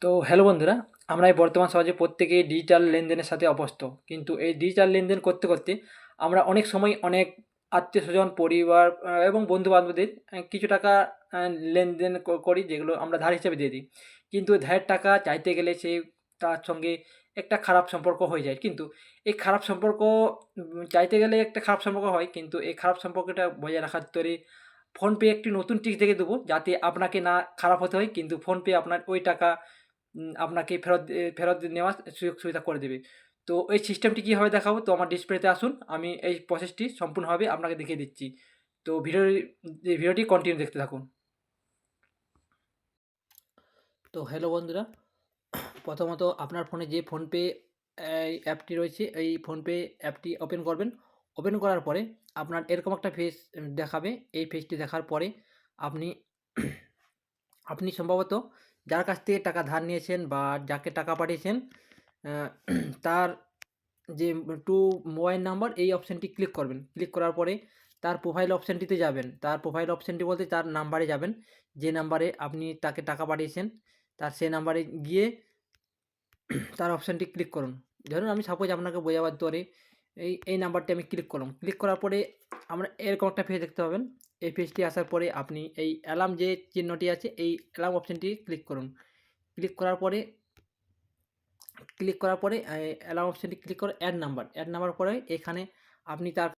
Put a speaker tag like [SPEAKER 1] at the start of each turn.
[SPEAKER 1] তো হ্যালো বন্ধুরা, আমরা এই বর্তমান সমাজে প্রত্যেকেই ডিজিটাল লেনদেনের সাথে অভ্যস্ত। কিন্তু এই ডিজিটাল লেনদেন করতে, করতে আমরা অনেক সময় অনেক আত্মীয়স্বজন, পরিবার এবং বন্ধু-বান্ধবদের কিছু টাকা আ লেনদেন করি যেগুলো আমরা ধার হিসেবে দিয়ে দিই। কিন্তু ধারের টাকা চাইতে গেলে তার সঙ্গে একটা খারাপ সম্পর্ক হয়ে যায়। কিন্তু এই খারাপ সম্পর্ক চাইতে গেলে একটা খারাপ সম্পর্ক হয়। কিন্তু এই খারাপ সম্পর্কটা বজায় রাখার তরে ফোনপে একটি নতুন ট্রিক দেখে দেবো যাতে আপনাকে না খারাপ হতে হয় কিন্তু ফোনপে আপনার ওই টাকা আপনাকে ফেরত নেওয়ার সুযোগ সুবিধা করে দেবে। তো এই সিস্টেমটি কীভাবে দেখাবো? তো আমার ডিসপ্লেতে আসুন। আমি এই প্রসেসটি সম্পূর্ণভাবে আপনাকে দেখিয়ে দিচ্ছি। তো ভিডিওটি কন্টিনিউ দেখতে থাকুন। তো হ্যালো বন্ধুরা, প্রথমত আপনার ফোনে যে ফোনপে এই অ্যাপটি রয়েছে, এই ফোনপে অ্যাপটি ওপেন করবেন। ওপেন করার পরে আপনার এরকম একটা ফেস দেখাবে। এই ফেসটি দেখার পরে আপনি আপনি সম্ভবত যার কাছ থেকে টাকা ধার নিয়েছেন বা যাকে টাকা পাঠিয়েছেন আ তার যে টু মোবাইল নাম্বার এই অপশানটি ক্লিক করবেন। ক্লিক করার পরে তার প্রোফাইল অপশানটিতে যাবেন। তার প্রোফাইল অপশানটি বলতে তার নাম্বারে যাবেন। যে নাম্বারে আপনি তাকে টাকা পাঠিয়েছেন, তার সে নাম্বারে গিয়ে তার অপশানটি ক্লিক করুন। ধরুন আমি সাপোজ আপনাকে বোঝাবার তরে এই নাম্বারটি আমি ক্লিক করলাম। ক্লিক করার পরে আমরা এরকম একটা পেজ দেখতে পাবেন। এই পেজটি আসার পরে আপনি এই অ্যালার্ম যে চিহ্নটি আছে এই অ্যালার্ম অপশানটি ক্লিক করুন। ক্লিক করার পরে অ্যালার্ম অপশানটি ক্লিক করে অ্যাড নাম্বার পরে এখানে আপনি তার